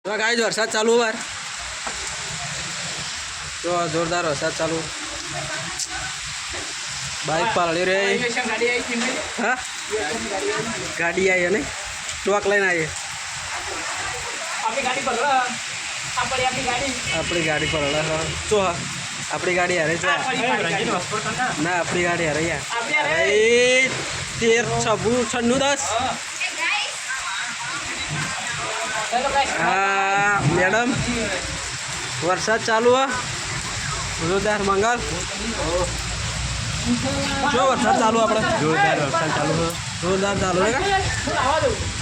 તો ગાઈસ વરસાદ ચાલુ વાર તો જોરદાર વરસાદ ચાલુ બાઇક પાડી રે હા ગાડી આવી ને ટ્રક લઈને આવીએ આપણી ગાડી પર ચો આપણી ગાડી હારે છે ના આપણી ગાડી હારે યાર 13 96 10 મેડમ વરસાદ ચાલુ હે જોરદાર મંગલ જો વરસાદ ચાલુ આપણે જોરદાર વરસાદ ચાલુ હે જોરદાર ચાલુ હે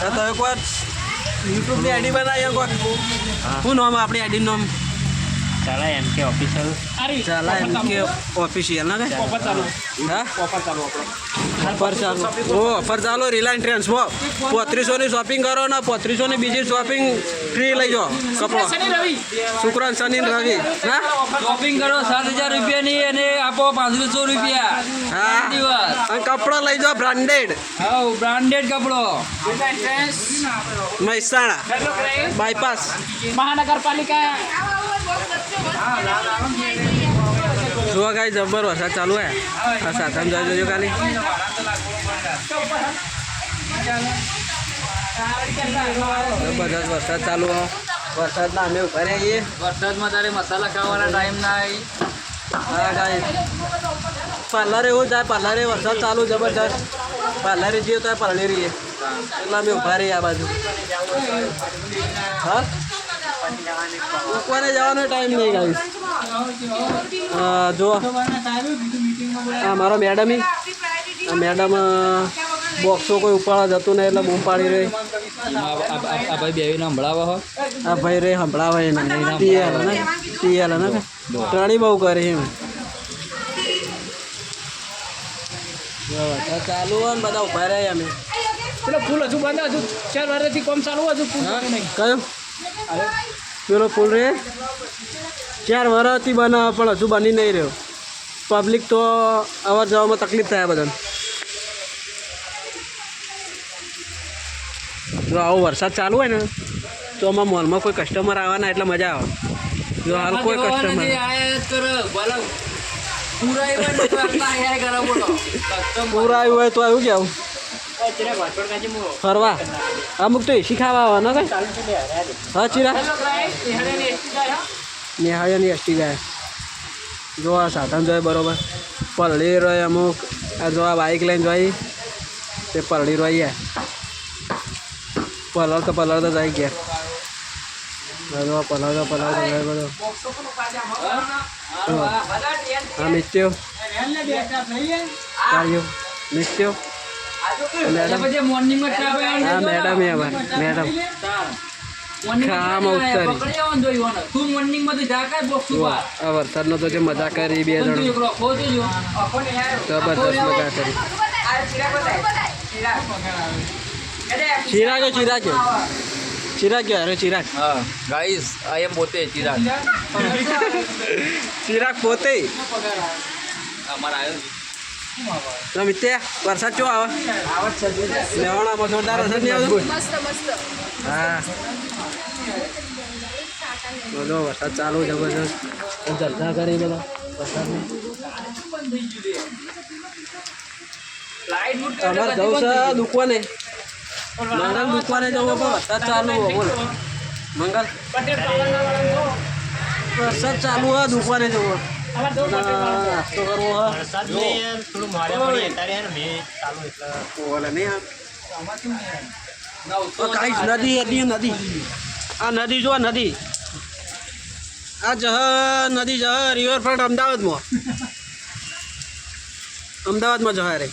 તમે કોઈ યુટ્યુબની આઈડી બનાવી કોઈ શું નામ આપણી આઈડી નામ ચાલા એમ કે ઓફિશિયલ ચાલા એમ કે ઓફિશિયલ ના કે ઓફર ચાલુ હા ઓફર ચાલુ ઓફર ચાલુ ઓફર ચાલુ રિલાયન્સ ટ્રેન્ડ્સમાં 3500 ની શોપિંગ કરો ને 3500 ની બીજી શોપિંગ ફ્રી લઈ જાઓ કપડો શુક્ર શનિ રવિ હા શોપિંગ કરો 7000 રૂપિયાની અને આપો 500 રૂપિયા હા અને કપડો લઈ જાઓ બ્રાન્ડેડ હા બ્રાન્ડેડ કપડો મહેસાણા બાયપાસ મહાનગરપાલિકા જોવા ગાય જબર વરસાદ ચાલુ હે આ સાધન જોઈ જોજો ખાલી જબરદસ્ત વરસાદ ચાલુ હો વરસાદના અમે ઉભા રહીએ વરસાદમાં તારે મસાલા ખાવાના ટાઈમ ના આવી હા ગાય પાર્લર એવું જાય પાર્લરે વરસાદ ચાલુ જબરદસ્ત પાર્લરે જઈએ તો પાર્લરે રહીએ એટલે અમે ઉભા રહીએ આ બાજુ હા ઉપવાને જવાનો ટાઈમ નહીં ગાઈશ જો આ મારો મેડમ આ મેડમ બોક્સો કોઈ ઉપાડવા જતું નહીં એટલે બૂમ પાડી રહી આ ભાઈ બેવીને સંભળાવો હો આ ભાઈ રે સંભળાવે એને ટીએલ ને ત્રણી બહુ કરે એમ ચાલુ હોય ને બધા ઉભા રહ્યા અમે પેલો ફૂલ હજુ બંધ હજુ 4 વર્ષથી કામ ચાલુ હજુ ફૂલ નહીં કયો પેલો ફૂલ રે 4 વર્ષથી બનાવે પણ હજુ બની નહીં રહ્યો પબ્લિક તો અવર જવામાં તકલીફ થાય બધાને જો આવો વરસાદ ચાલુ હોય ને તો આમાં મોલમાં કોઈ કસ્ટમર આવવાના એટલે મજા આવે જો હાલ કોઈ કસ્ટમર પૂરા આવ્યું હોય તો આવ્યું કે આવું ફરવા અમુક તો એસી ખાવા આવવાના કઈ હા ચીરા નિહાળ્યાની એસટી જાય જો આ સાધન જોઈએ બરોબર પલળી રહે અમુક આ જો આ બાઇક લઈને જોઈ તે પલળી રહી પલળતો જાય ગયા જો પલળતો જાય બધો હા મિત્યો કાર્યો મિત્યો મેડમ હા મેડમ મેડમ ખામાં ઉતરી આ વરસાદનો તો જે મજા કરી બે જણ જબરદસ્ત મજા કરી ચિરાગ અરે ચિરાગ હા ગાઈસ આઈ એમ પોતે ચિરાગ ચિરાગ પોતે અમારા આવ્યો મિત્યા વરસાદ ચો આવે લેવાણામાં જોરદાર વરસાદ નહીં આવતો હા બધો વરસાદ ચાલુ જબરદસ્ત જલસા કરી બધા વરસાદની અમારે જવું છે દુકાને મંગલ દુકાને જવું પણ વરસાદ ચાલુ હોય બોલો મંગલ વરસાદ ચાલુ હોય દુકાને જવું નાસ્તો કરવો હોય નદી હતી નદી આ નદી જો નદી આ નદી રિવરફ્રન્ટ અમદાવાદમાં જવા રે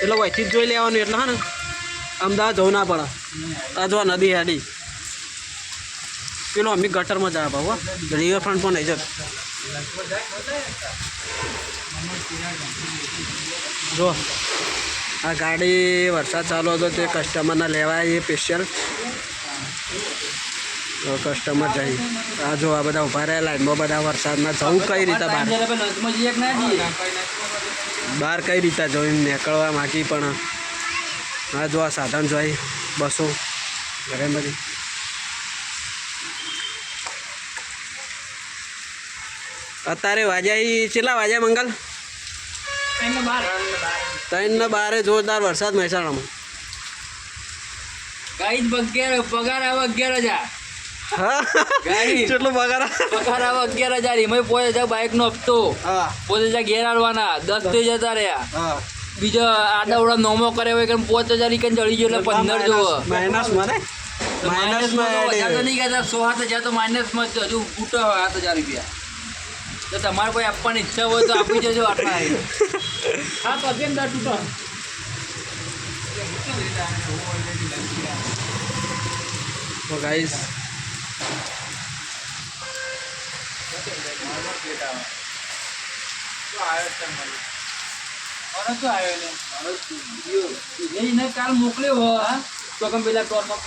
એટલે વહીથી જ જોઈ લેવાનું એટલે હા ને અમદાવાદ જવું ના પડે આ જો નદી હેડી પેલો અમે ગટરમાં જાય ભાવ રિવરફ્રન્ટ પણ નહીં જતો જો આ ગાડી વરસાદ ચાલુ હતો તે કસ્ટમરને લેવાય એ સ્પેશિયલ કસ્ટમર જઈ આ જો આ બધા ઉભા રહ્યા લાઈનમાં બધા વરસાદના જવું કઈ રીતે બહાર કઈ રીતે જઈને નીકળવા માગી પણ હા જો આ સાધન જોઈ બસો ઘરે બધી અત્યારે વાજ્યા કેટલા વાજ્યા મંગલ? 3:12 જોરદાર વરસાદ મહેસાણામાં. ગાઈ પગાર આવે 11,000. હા ગાઈ કેટલો પગાર? પગાર આવે 11,000. એમાં 5,000 બાઇક નો હપ્તો, હા 5,000 ઘેર આલવાના, 10 થઈ જતા રહ્યા. હા બીજો આડાવડા નોમો કરે હોય કે 5,000 ઈકન ચડી ગયો એટલે 15 જોવો. માઇનસ માં માઇનસમાં તો વધારે તો નહીં કહેતા, 6-7,000 તો માઇનસમાં જ હજુ ફૂટો 7,000 રૂપિયા. તો તમારે કોઈ આપવાની ઈચ્છા હોય તો આપી જજો આટલા. હા તો અત્યંત તૂટો. તો ગાઈસ કાલ મોકલ્યો હો તો પેલા ટોરમાં